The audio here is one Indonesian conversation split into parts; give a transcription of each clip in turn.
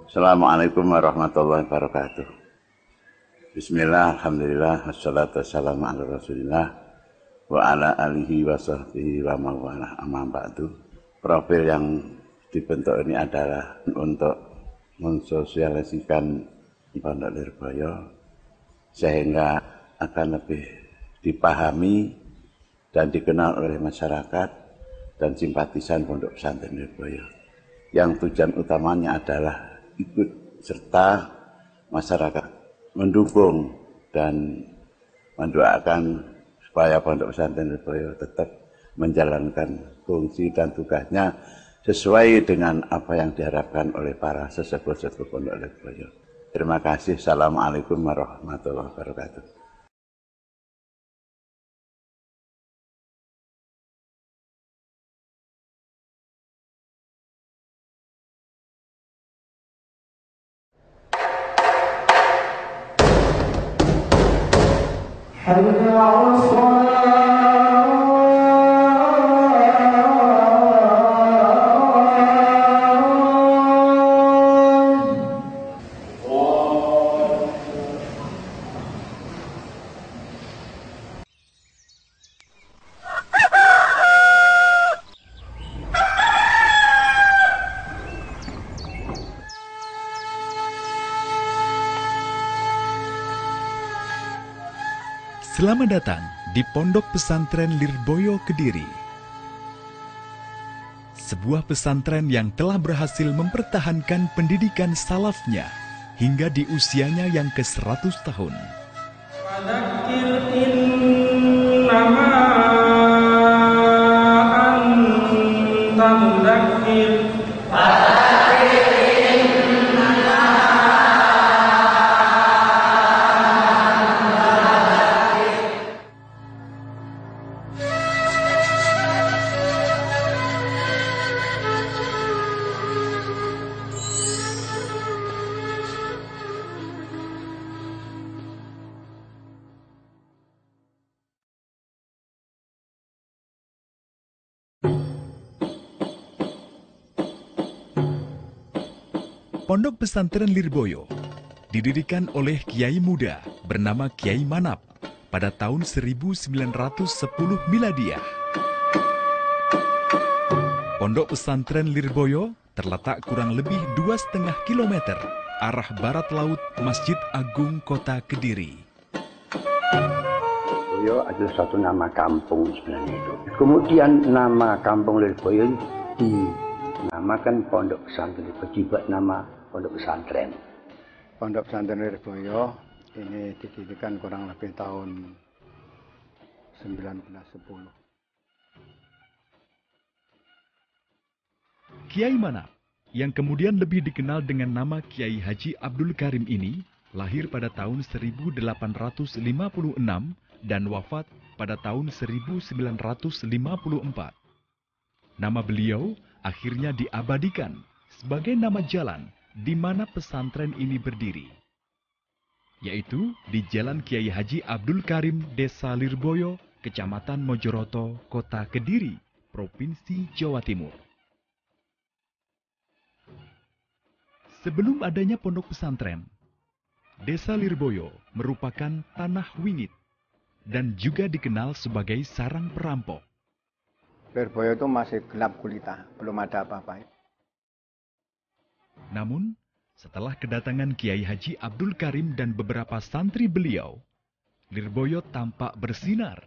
Assalamualaikum warahmatullahi wabarakatuh. Bismillah, alhamdulillah, wassalatu wassalamu ala rasulillah wa ala alihi wa sahbihi wa mawala amma ba'du. Profil yang dibentuk ini adalah untuk mensosialisasikan Pondok Lirboyo sehingga akan lebih dipahami dan dikenal oleh masyarakat dan simpatisan Pondok Pesantren Lirboyo. Yang tujuan utamanya adalah ikut serta masyarakat mendukung dan mendoakan supaya Pondok Pesantren Lirboyo tetap menjalankan fungsi dan tugasnya sesuai dengan apa yang diharapkan oleh para sesepuh-sesepuh Pondok Lirboyo. Terima kasih. Assalamualaikum warahmatullahi wabarakatuh. Selamat datang di Pondok Pesantren Lirboyo Kediri. Sebuah pesantren yang telah berhasil mempertahankan pendidikan salafnya hingga di usianya yang ke-100 tahun. Pondok Pesantren Lirboyo didirikan oleh Kiai muda bernama Kiai Manap pada tahun 1910 Miladiah. Pondok Pesantren Lirboyo terletak kurang lebih 2,5 km arah barat laut Masjid Agung Kota Kediri. Lirboyo adalah suatu nama kampung sebenarnya itu. Kemudian nama kampung Lirboyo dinamakan Pondok Pesantren Lirboyo, dibuat nama Pondok Pesantren. Pondok Pesantren Lirboyo ini didirikan kurang lebih tahun 1910. Kiai Manap, yang kemudian lebih dikenal dengan nama Kiai Haji Abdul Karim ini, lahir pada tahun 1856 dan wafat pada tahun 1954. Nama beliau akhirnya diabadikan sebagai nama jalan di mana pesantren ini berdiri, yaitu di Jalan Kiai Haji Abdul Karim, Desa Lirboyo, Kecamatan Mojoroto, Kota Kediri, Provinsi Jawa Timur. Sebelum adanya pondok pesantren, Desa Lirboyo merupakan tanah wingit dan juga dikenal sebagai sarang perampok. Lirboyo itu masih gelap gulita, belum ada apa-apa. Namun, setelah kedatangan Kiai Haji Abdul Karim dan beberapa santri beliau, Lirboyo tampak bersinar,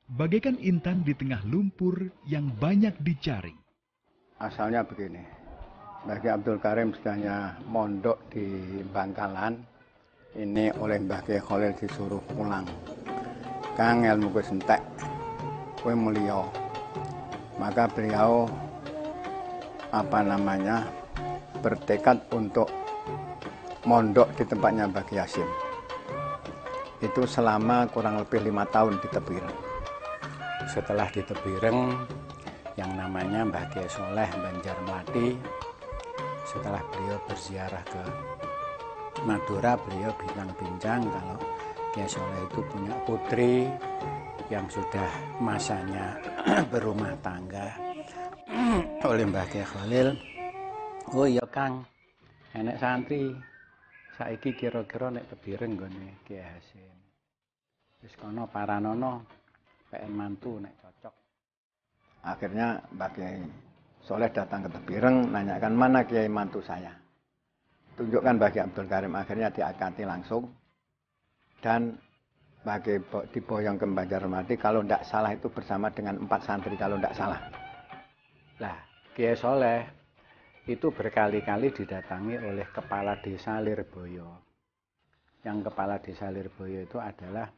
bagaikan intan di tengah lumpur yang banyak dicari. Asalnya begini, Mbah Abdul Karim sedangnya mondok di Bangkalan, ini oleh Mbah Kiai Khalil disuruh pulang. Kang ilmu kowe entek, kowe mulia. Maka beliau bertekad untuk mondok di tempatnya Mbah Kiai Hasyim. Itu selama kurang lebih 5 tahun di Tebireng. Setelah di Tebireng, yang namanya Mbah Kiai Soleh Banjarmati, setelah beliau berziarah ke Madura, beliau bincang-bincang kalau Kiai Soleh itu punya putri yang sudah masanya berumah tangga oleh Mbah Kiai Khalil. Oh iya Kang, Enek santri saiki kira-kira nek Tebireng nggone Kiai Hasim. Wis kono paranono PN mantu nek cocok. Akhirnya Mbah Kiai Soleh datang ke Tebireng, nanyakan mana Kiai mantu saya. Tunjukkan Mbah Kiai Abdul Karim, akhirnya diakati langsung. Dan Mbah Kiai diboyong ke Banjarmati, kalau tidak salah itu bersama dengan 4 santri, kalau tidak salah. Lah, Kiai Soleh itu berkali-kali didatangi oleh kepala desa Lirboyo. Yang kepala desa Lirboyo itu adalah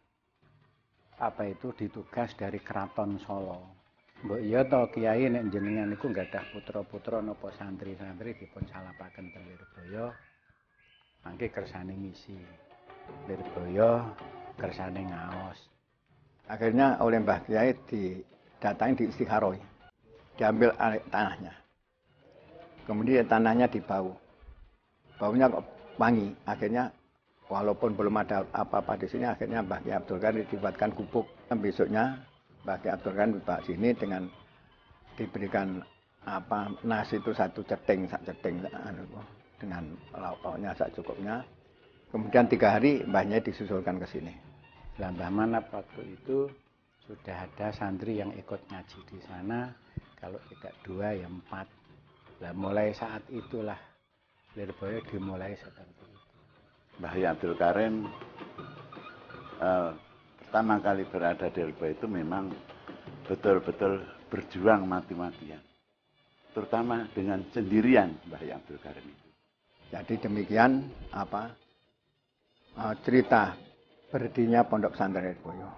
ditugas dari Keraton Solo. Mbok iya to Kiai nek jenengan niku nggadah putra-putra napa santri-santri dipun salapaken teng Lirboyo. Mangke kersane ngisi. Lirboyo kersane ngaos. Akhirnya oleh Mbah Kiai didatangi di Istikharoi. Diambil alih tanahnya. Kemudian tanahnya dibau. Baunya kok wangi. Akhirnya walaupun belum ada apa-apa di sini, akhirnya Mbah Kiai Abdul Karim dibuatkan gubuk. Besoknya Mbah Kiai Abdul Karim dibawa sini dengan diberikan nasi itu sak ceting dengan lauk-lauknya sak cukupnya. Kemudian 3 hari mbahnya disusulkan ke sini. Mbah Manap waktu itu sudah ada santri yang ikut ngaji di sana. Kalau tidak 2 ya 4. Nah, mulai saat itulah Lirboyo dimulai seperti itu. Mbah Abdul Karim pertama kali berada di Lirboyo itu memang betul-betul berjuang mati-matian. Terutama dengan sendirian Mbah Abdul Karim itu. Jadi demikian cerita berdirinya Pondok Pesantren Lirboyo.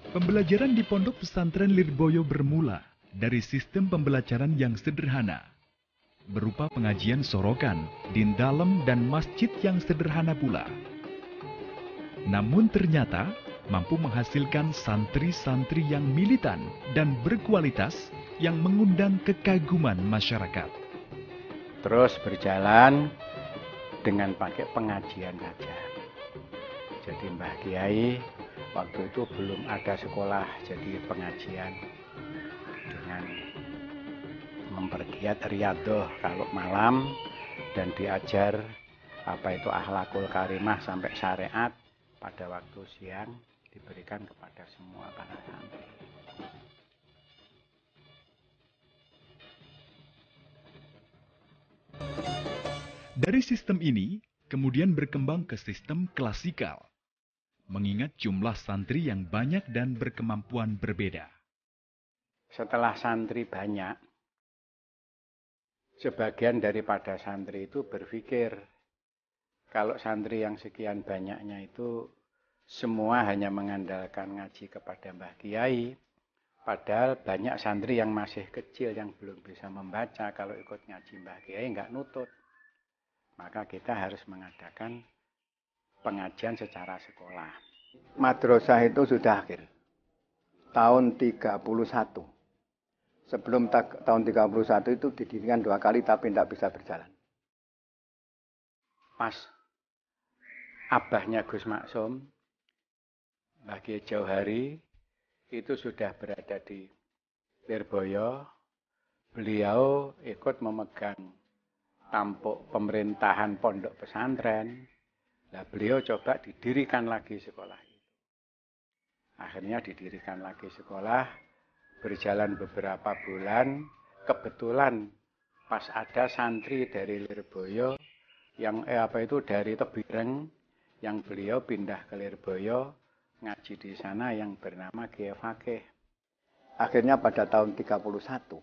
Pembelajaran di Pondok Pesantren Lirboyo bermula dari sistem pembelajaran yang sederhana, berupa pengajian sorokan, din dalem, dan masjid yang sederhana pula. Namun ternyata mampu menghasilkan santri-santri yang militan dan berkualitas yang mengundang kekaguman masyarakat. Terus berjalan dengan pakai pengajian saja. Jadi Mbah Kiai waktu itu belum ada sekolah, jadi pengajian dengan mempergiat riyadhah kalau malam dan diajar akhlakul karimah sampai syariat pada waktu siang diberikan kepada semua para santri. Dari sistem ini kemudian berkembang ke sistem klasikal, mengingat jumlah santri yang banyak dan berkemampuan berbeda. Setelah santri banyak, sebagian daripada santri itu berpikir, kalau santri yang sekian banyaknya itu semua hanya mengandalkan ngaji kepada Mbah Kiai, padahal banyak santri yang masih kecil yang belum bisa membaca, kalau ikut ngaji Mbah Kiai nggak nutut. Maka kita harus mengadakan pengajian secara sekolah. Madrasah itu sudah akhir. Tahun 31. Sebelum tahun 31 itu didirikan 2 kali tapi tidak bisa berjalan. Pas abahnya Gus Maksum, Mbah Kiai Jauhari, itu sudah berada di Lirboyo. Beliau ikut memegang tampuk pemerintahan pondok pesantren. Nah, beliau coba didirikan lagi sekolah itu. Akhirnya didirikan lagi sekolah, berjalan beberapa bulan, kebetulan pas ada santri dari Lirboyo yang dari Tebireng, yang beliau pindah ke Lirboyo ngaji di sana yang bernama Kiai Fakih. Akhirnya pada tahun 31,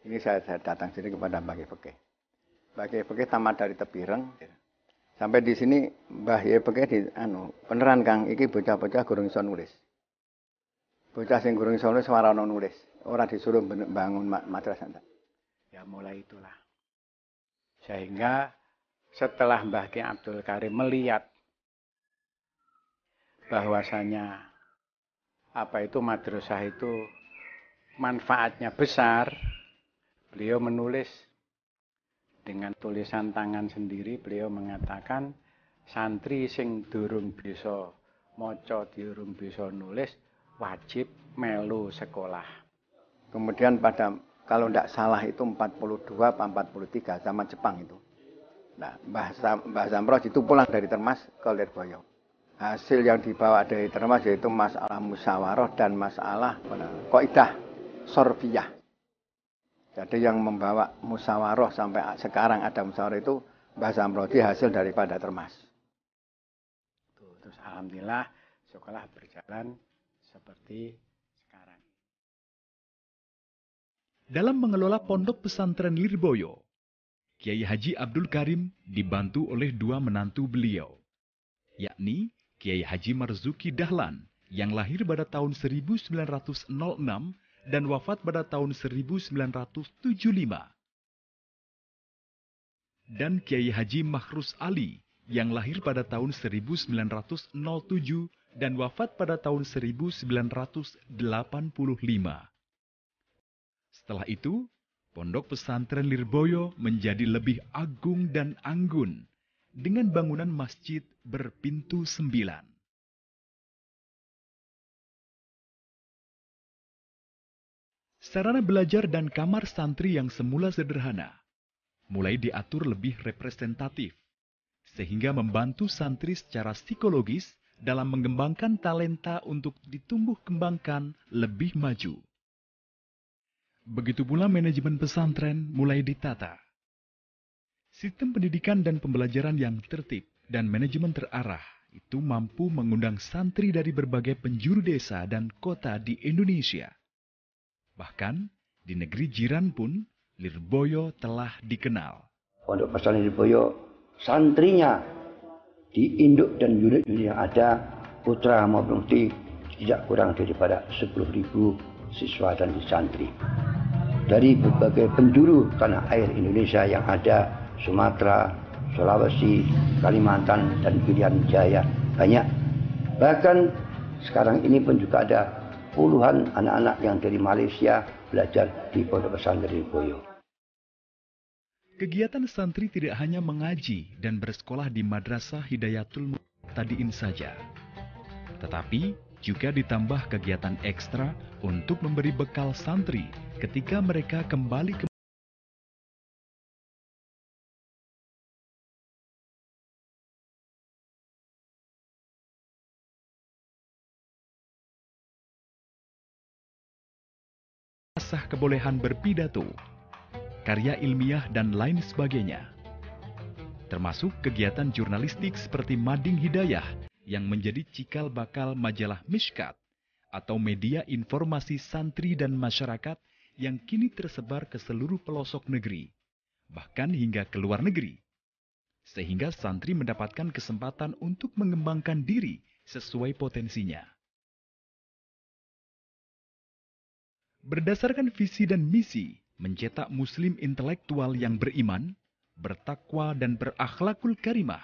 ini saya datang sini kepada Mbah Kiai Fakih. Mbah Kiai Fakih tamat dari Tebireng. Sampai di sini Mbah Kiai Fakih beneran Kang, iki bocah-bocah gurung iso nulis. Bocah sing gurung iso nulis ora ono nulis. Ora disuruh bangun madrasah. Ya mulai itulah. Sehingga setelah Mbah Kiai Abdul Karim melihat bahwasanya madrasah itu manfaatnya besar, beliau menulis dengan tulisan tangan sendiri. Beliau mengatakan santri sing durung bisa maca, durung bisa nulis wajib melu sekolah. Kemudian pada kalau tidak salah itu 42 apa 43 zaman Jepang itu. Nah, Mbah Zamroh itu pulang dari Termas ke Lirboyo. Hasil yang dibawa dari Termas yaitu masalah musyawarah dan masalah kaidah sorfiyah. Jadi yang membawa musyawarah sampai sekarang ada musyawarah itu Mbah Zamroh hasil daripada Termas. Terus alhamdulillah sekolah berjalan seperti sekarang. Dalam mengelola pondok pesantren Lirboyo, Kiai Haji Abdul Karim dibantu oleh dua menantu beliau, yakni Kiai Haji Marzuki Dahlan yang lahir pada tahun 1906 dan wafat pada tahun 1975, dan Kiai Haji Mahrus Ali yang lahir pada tahun 1907 dan wafat pada tahun 1985. Setelah itu, pondok pesantren Lirboyo menjadi lebih agung dan anggun dengan bangunan masjid berpintu 9. Sarana belajar dan kamar santri yang semula sederhana mulai diatur lebih representatif, sehingga membantu santri secara psikologis dalam mengembangkan talenta untuk ditumbuh kembangkan lebih maju. Begitu pula manajemen pesantren mulai ditata. Sistem pendidikan dan pembelajaran yang tertib dan manajemen terarah itu mampu mengundang santri dari berbagai penjuru desa dan kota di Indonesia. Bahkan di negeri jiran pun Lirboyo telah dikenal. Pondok pesantren Lirboyo, santrinya di induk dan unit-unit yang ada, putra maupun putri, tidak kurang daripada 10.000 siswa dan santri. Dari berbagai penjuru tanah air Indonesia yang ada, Sumatera, Sulawesi, Kalimantan, dan Irian Jaya, banyak. Bahkan sekarang ini pun juga ada puluhan anak-anak yang dari Malaysia belajar di Pondok Pesantren Lirboyo. Kegiatan santri tidak hanya mengaji dan bersekolah di Madrasah Hidayatul Muqtadiin saja, tetapi juga ditambah kegiatan ekstra untuk memberi bekal santri ketika mereka kembali ke asah kebolehan berpidato, karya ilmiah dan lain sebagainya. Termasuk kegiatan jurnalistik seperti Mading Hidayah yang menjadi cikal bakal majalah Mishkat atau media informasi santri dan masyarakat yang kini tersebar ke seluruh pelosok negeri, bahkan hingga ke luar negeri. Sehingga santri mendapatkan kesempatan untuk mengembangkan diri sesuai potensinya. Berdasarkan visi dan misi, mencetak muslim intelektual yang beriman, bertakwa dan berakhlakul karimah,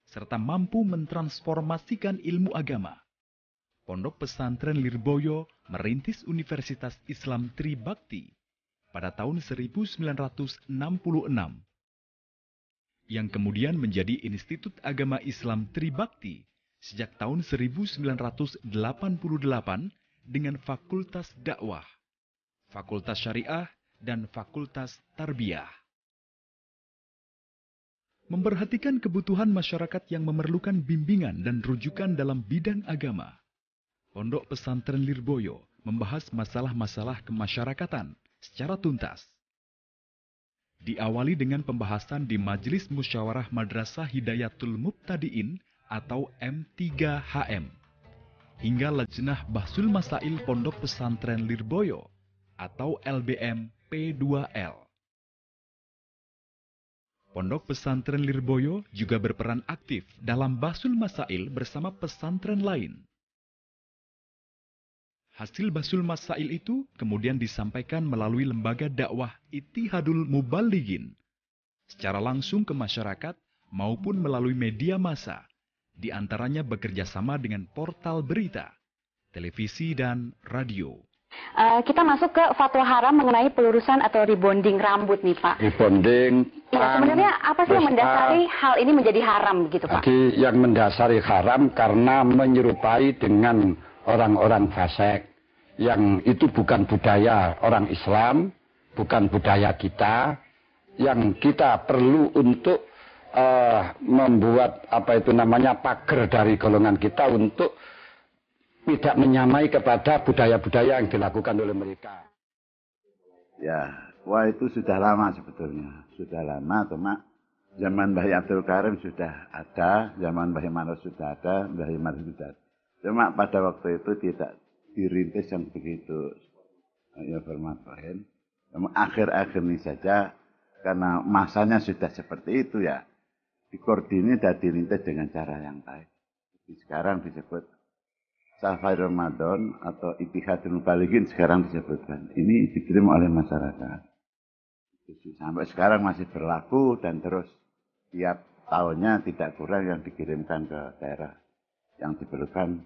serta mampu mentransformasikan ilmu agama. Pondok Pesantren Lirboyo merintis Universitas Islam Tribakti pada tahun 1966, yang kemudian menjadi Institut Agama Islam Tribakti sejak tahun 1988 dengan Fakultas Dakwah, Fakultas Syariah, dan Fakultas Tarbiyah. Memperhatikan kebutuhan masyarakat yang memerlukan bimbingan dan rujukan dalam bidang agama, Pondok Pesantren Lirboyo membahas masalah-masalah kemasyarakatan secara tuntas. Diawali dengan pembahasan di Majelis Musyawarah Madrasah Hidayatul Muqtadiin atau M3HM, hingga Lajnah Bahsul Masail Pondok Pesantren Lirboyo atau LBM P2L. Pondok Pesantren Lirboyo juga berperan aktif dalam Bahsul Masail bersama pesantren lain. Hasil Bahsul Masail itu kemudian disampaikan melalui lembaga dakwah Ittihadul Muballighin secara langsung ke masyarakat maupun melalui media massa, di antaranya bekerja sama dengan portal berita, televisi, dan radio. Kita masuk ke fatwa haram mengenai pelurusan atau rebonding rambut nih Pak. Rebonding. Ya, sebenarnya apa sih yang mendasari hal ini menjadi haram begitu Pak? Jadi yang mendasari haram karena menyerupai dengan orang-orang fasik yang itu bukan budaya orang Islam, bukan budaya kita, yang kita perlu untuk membuat pagar dari golongan kita untuk tidak menyamai kepada budaya-budaya yang dilakukan oleh mereka. Ya, wah itu sudah lama sebetulnya. Sudah lama, cuma zaman Mbah Abdul Karim sudah ada, zaman Mbah Maros sudah ada, Mbah Maros sudah ada. Cuma pada waktu itu tidak dirintis yang begitu ya bermanfaat. Akhir-akhir ini saja, karena masanya sudah seperti itu ya, dikoordinir dan dirintis dengan cara yang baik. Jadi sekarang disebut Safar Ramadan atau Ittihadul Mubalighin sekarang disebutkan. Ini dikirim oleh masyarakat. Sampai sekarang masih berlaku dan terus tiap tahunnya tidak kurang yang dikirimkan ke daerah yang diperlukan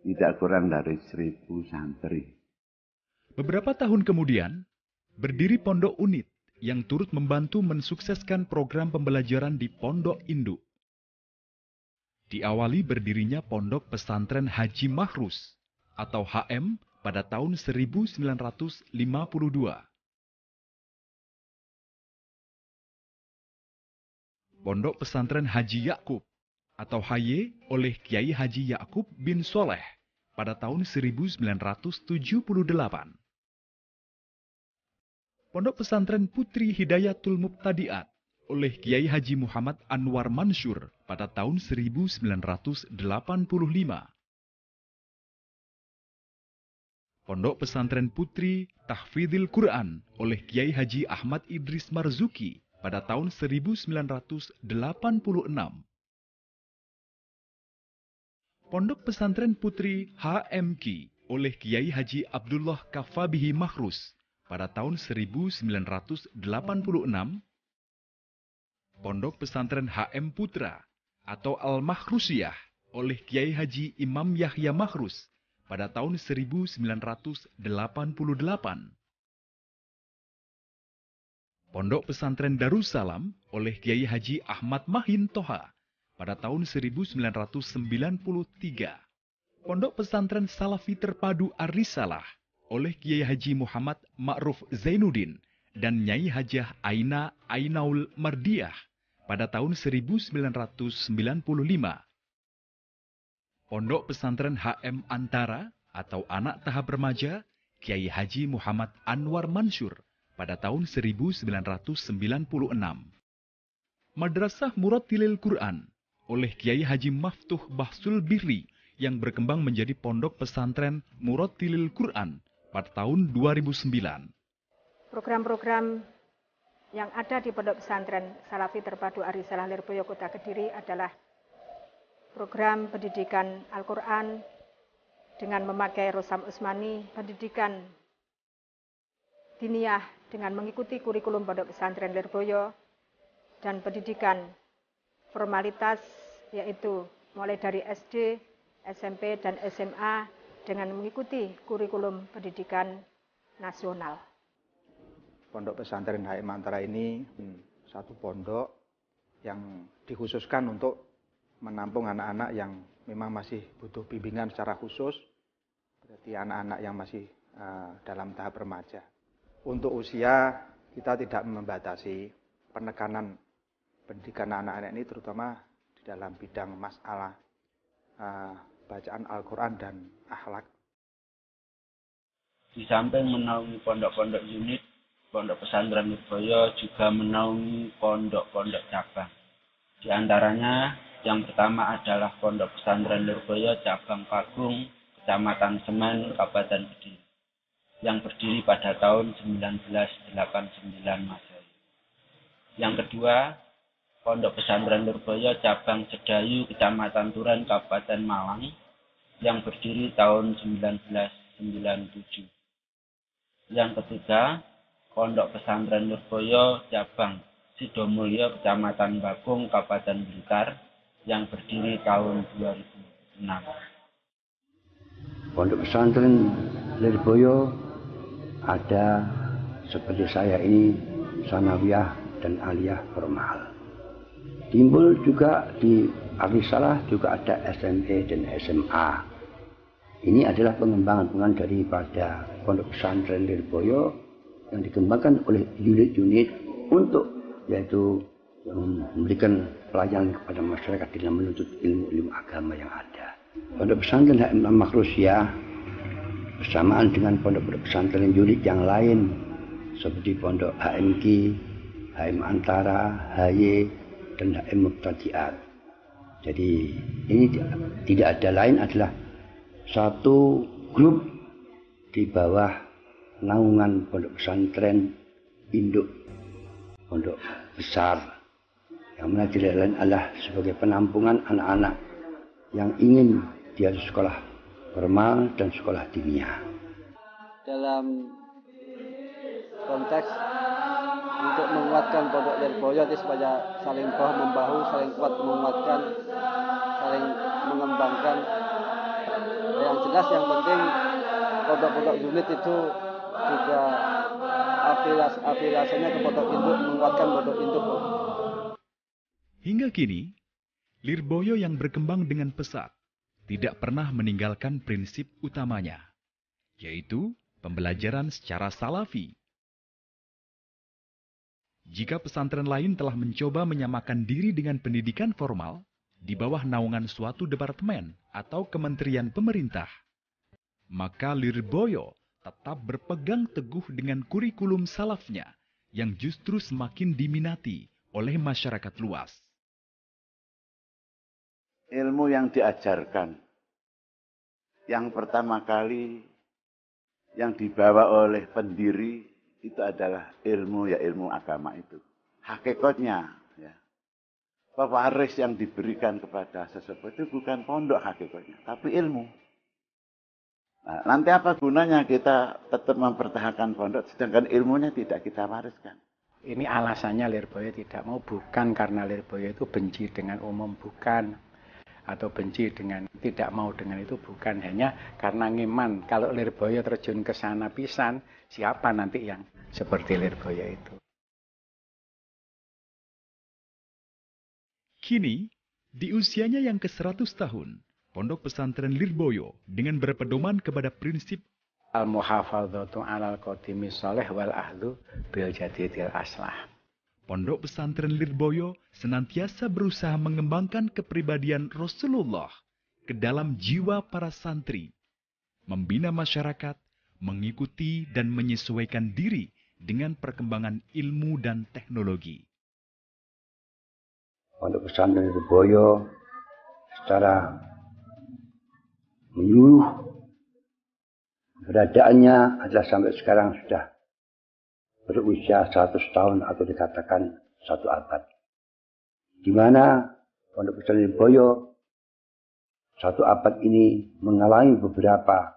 tidak kurang dari 1.000 santri. Beberapa tahun kemudian, berdiri Pondok Unit yang turut membantu mensukseskan program pembelajaran di Pondok Induk. Diawali berdirinya Pondok Pesantren Haji Mahrus atau HM pada tahun 1952. Pondok Pesantren Haji Yakub atau HY oleh Kiai Haji Yakub bin Soleh pada tahun 1978. Pondok Pesantren Putri Hidayatul Mubtadiat oleh Kiai Haji Muhammad Anwar Mansur pada tahun 1985. Pondok Pesantren Putri Tahfidzil Quran oleh Kiai Haji Ahmad Idris Marzuki pada tahun 1986. Pondok Pesantren Putri HMK oleh Kiai Haji Abdullah Kafabihi Mahrus pada tahun 1986. Pondok Pesantren HM Putra atau Al-Mahrusiyah oleh Kiai Haji Imam Yahya Mahrus pada tahun 1988. Pondok Pesantren Darussalam oleh Kiai Haji Ahmad Mahin Toha pada tahun 1993. Pondok Pesantren Salafi Terpadu Ar-Risalah oleh Kiai Haji Muhammad Ma'ruf Zainuddin dan Nyai Hajah Aina Ainaul Mardiah pada tahun 1995. Pondok Pesantren HM Antara atau Anak Tahap Remaja Kiai Haji Muhammad Anwar Mansur pada tahun 1996. Madrasah Murattilil Quran oleh Kiai Haji Maftuh Bahsul Birri yang berkembang menjadi Pondok Pesantren Murattilil Quran pada tahun 2009. Program-program yang ada di Pondok Pesantren Salafi Terpadu Ar-Risalah Lirboyo Kota Kediri adalah program pendidikan Al-Quran dengan memakai Rosam Usmani, pendidikan diniyah dengan mengikuti kurikulum Pondok Pesantren Lirboyo, dan pendidikan formalitas yaitu mulai dari SD, SMP, dan SMA dengan mengikuti kurikulum pendidikan nasional. Pondok Pesantren HM Antara ini satu pondok yang dikhususkan untuk menampung anak-anak yang memang masih butuh bimbingan secara khusus, berarti anak-anak yang masih dalam tahap remaja. Untuk usia kita tidak membatasi penekanan pendidikan anak-anak ini, terutama di dalam bidang masalah bacaan Al-Quran dan akhlak. Di samping menaungi pondok-pondok unit, Pondok Pesantren Lirboyo juga menaungi pondok-pondok cabang. Di antaranya yang pertama adalah Pondok Pesantren Lirboyo Cabang Pagung, Kecamatan Semen, Kabupaten Kediri, yang berdiri pada tahun 1989 Masehi. Yang kedua, Pondok Pesantren Lirboyo Cabang Sedayu, Kecamatan Turen, Kabupaten Malang, yang berdiri tahun 1997. Yang ketiga, Pondok Pesantren Lirboyo Cabang Sidomulyo, Kecamatan Bakung, Kabupaten Blitar, yang berdiri tahun 2006. Pondok Pesantren Lirboyo ada seperti saya ini sanawiyah dan aliyah formal. Timbul juga di Ar-Risalah juga ada SMP dan SMA. Ini adalah pengembangan daripada Pondok Pesantren Lirboyo yang dikembangkan oleh unit-unit untuk yaitu memberikan pelayanan kepada masyarakat dalam menuntut ilmu-ilmu agama yang ada. Pondok pesantren HM Makrusia bersamaan dengan pondok-pondok pesantren unit yang lain seperti pondok HMK, HM Antara, HY, dan HM Muqtadiat. Jadi ini tidak ada lain adalah satu grup di bawah naungan pondok pesantren induk pondok besar yang mana tidak lain adalah sebagai penampungan anak-anak yang ingin dia sekolah formal dan sekolah diniyah. Dalam konteks untuk menguatkan pondok Lirboyo supaya saling bahu membahu, saling kuat menguatkan, saling mengembangkan. Yang jelas yang penting pondok-pondok unit itu juga afiliasinya ke pondok induk, menguatkan pondok induk. Hingga kini, Lirboyo yang berkembang dengan pesat tidak pernah meninggalkan prinsip utamanya, yaitu pembelajaran secara salafi. Jika pesantren lain telah mencoba menyamakan diri dengan pendidikan formal di bawah naungan suatu departemen atau kementerian pemerintah, maka Lirboyo tetap berpegang teguh dengan kurikulum salafnya yang justru semakin diminati oleh masyarakat luas. Ilmu yang diajarkan, yang pertama kali yang dibawa oleh pendiri itu adalah ilmu, ya ilmu agama itu. Hakikatnya, ya, pewaris yang diberikan kepada sesepuh itu bukan pondok hakikatnya, tapi ilmu. Nah, nanti apa gunanya kita tetap mempertahankan pondok, sedangkan ilmunya tidak kita wariskan. Ini alasannya Lirboyo tidak mau, bukan karena Lirboyo itu benci dengan umum, bukan. Atau benci dengan, tidak mau dengan itu, bukan. Hanya karena ngiman, kalau Lirboyo terjun ke sana pisan, siapa nanti yang seperti Lirboyo itu. Kini, di usianya yang ke-100 tahun, Pondok Pesantren Lirboyo dengan berpedoman kepada prinsip Al-muhafadzatu alal qadimi sholeh wal ahlu bil jadidil aslah. Pondok Pesantren Lirboyo senantiasa berusaha mengembangkan kepribadian Rasulullah ke dalam jiwa para santri, membina masyarakat, mengikuti dan menyesuaikan diri dengan perkembangan ilmu dan teknologi. Pondok Pesantren Lirboyo secara menyeluruh keberadaannya adalah sampai sekarang sudah berusia 100 tahun atau dikatakan 1 abad. Di mana Pondok Pesantren Lirboyo 1 abad ini mengalami beberapa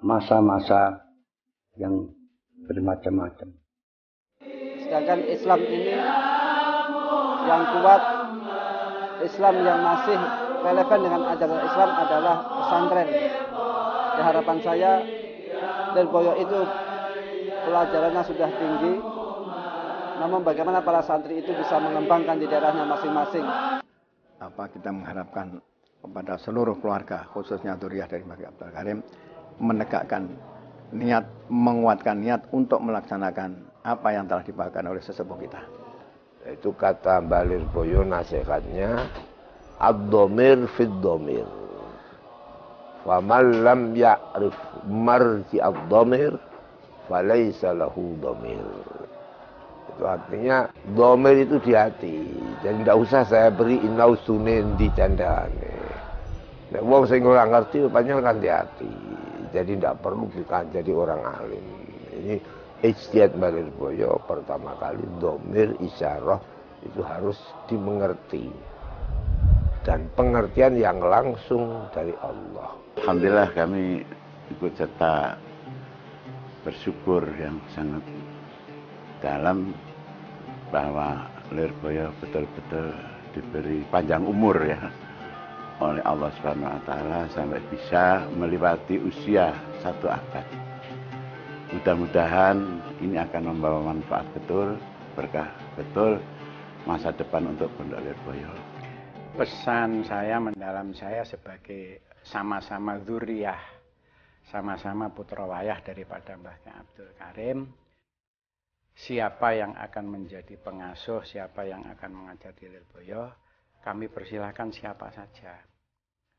masa-masa yang bermacam-macam. Sedangkan Islam ini yang kuat, Islam yang masih relevan dengan ajaran Islam adalah pesantren. Ya, harapan saya Lirboyo itu pelajarannya sudah tinggi, namun bagaimana para santri itu bisa mengembangkan di daerahnya masing-masing. Kita mengharapkan kepada seluruh keluarga, khususnya dzurriyyah dari Mbah Abdul Karim, menegakkan niat, menguatkan niat untuk melaksanakan apa yang telah dibawakan oleh sesepuh kita. Itu kata Mbah Lirboyo nasihatnya, ad-dhamir fid-dhamir. Faman lam ya'rif marji ad-dhamir falaysa lahu dhamir. Itu artinya dhamir itu di hati. Jadi tidak usah saya beri inau sunin di candane. Nek wong sing ora ngerti panjang kan di hati. Jadi tidak perlu kita jadi orang alim. Ini ijtihad Mbah Lirboyo pertama kali dhamir isyarah itu harus dimengerti. Dan pengertian yang langsung dari Allah. Alhamdulillah kami ikut serta bersyukur yang sangat dalam bahwa Lirboyo betul-betul diberi panjang umur ya oleh Allah Subhanahu wa taala sampai bisa melewati usia 1 abad. Mudah-mudahan ini akan membawa manfaat betul, berkah betul masa depan untuk Pondok Lirboyo. Pesan saya mendalam saya sebagai sama-sama dzurriyyah, sama-sama putra wayah daripada Mbah Abdul Karim, siapa yang akan menjadi pengasuh, siapa yang akan mengajar di Lirboyo, kami persilahkan siapa saja.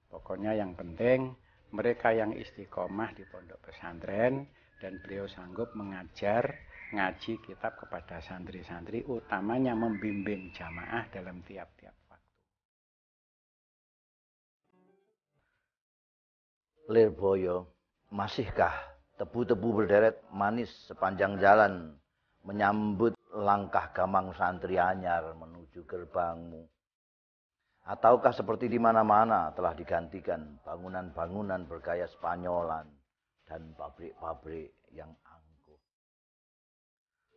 Pokoknya yang penting mereka yang istiqomah di pondok pesantren dan beliau sanggup mengajar, ngaji kitab kepada santri-santri, utamanya membimbing jamaah dalam tiap-tiap waktu. Lirboyo, masihkah tebu-tebu berderet manis sepanjang jalan menyambut langkah gamang santri anyar menuju gerbangmu? Ataukah seperti di mana-mana telah digantikan bangunan-bangunan bergaya Spanyolan dan pabrik-pabrik yang angkuh?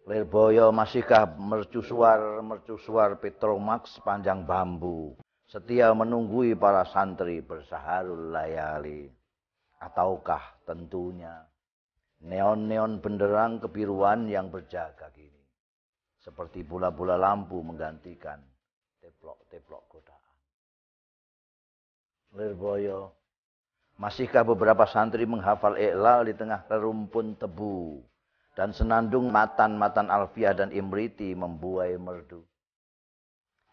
Lirboyo, masihkah mercusuar Petromax sepanjang bambu, setia menunggui para santri bersaharul layali? Ataukah tentunya neon-neon benderang kebiruan yang berjaga kini, seperti bola-bola lampu menggantikan teplok-teplok godaan? Lirboyo, masihkah beberapa santri menghafal Iqlal di tengah rerumpun tebu dan senandung matan-matan Alfiah dan Imriti membuai merdu?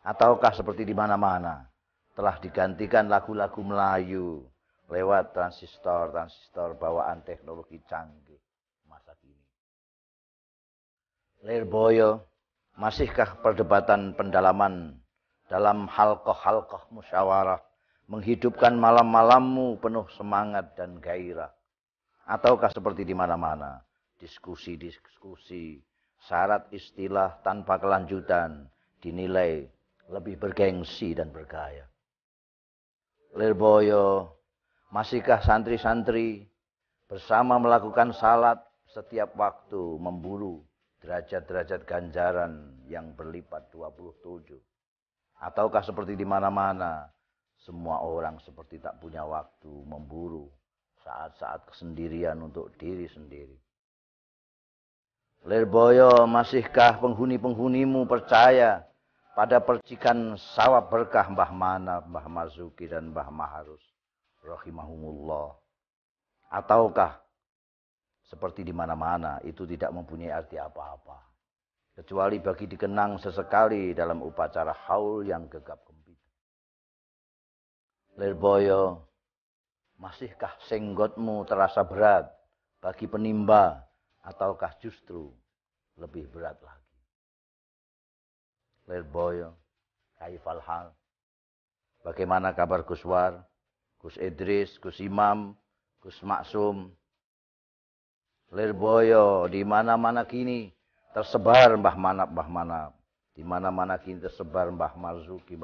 Ataukah seperti di mana-mana telah digantikan lagu-lagu Melayu lewat transistor bawaan teknologi canggih masa kini? Lirboyo, masihkah perdebatan pendalaman dalam halqah-halqah musyawarah menghidupkan malam-malammu penuh semangat dan gairah? Ataukah seperti di mana-mana diskusi-diskusi syarat istilah tanpa kelanjutan dinilai lebih bergengsi dan bergaya? Lirboyo, masihkah santri-santri bersama melakukan salat setiap waktu memburu derajat-derajat ganjaran yang berlipat 27? Ataukah seperti di mana-mana semua orang seperti tak punya waktu memburu saat-saat kesendirian untuk diri sendiri? Lirboyo, masihkah penghuni-penghunimu percaya pada percikan sawab berkah Mbah Mana, Mbah Marzuki, dan Mbah Maharus rahimahumullah? Ataukah seperti di mana-mana itu tidak mempunyai arti apa-apa, kecuali bagi dikenang sesekali dalam upacara haul yang gegap gempita? Lirboyo, masihkah senggotmu terasa berat bagi penimba, ataukah justru lebih berat lagi? Lirboyo, kaifal hal? Bagaimana kabar Gus War, Gus Idris, Gus Imam, Gus Maksum? Lirboyo, di mana-mana kini tersebar Mbah Manap. Di mana-mana kini tersebar Mbah Marzuki.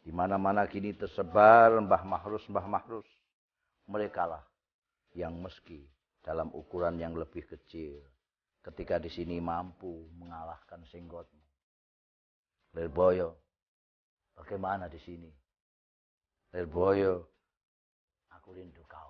Di mana-mana kini tersebar Mbah Mahrus. Mereka lah yang meski dalam ukuran yang lebih kecil, ketika di sini mampu mengalahkan senggotmu. Lirboyo, bagaimana di sini? Lirboyo, aku rindu kau.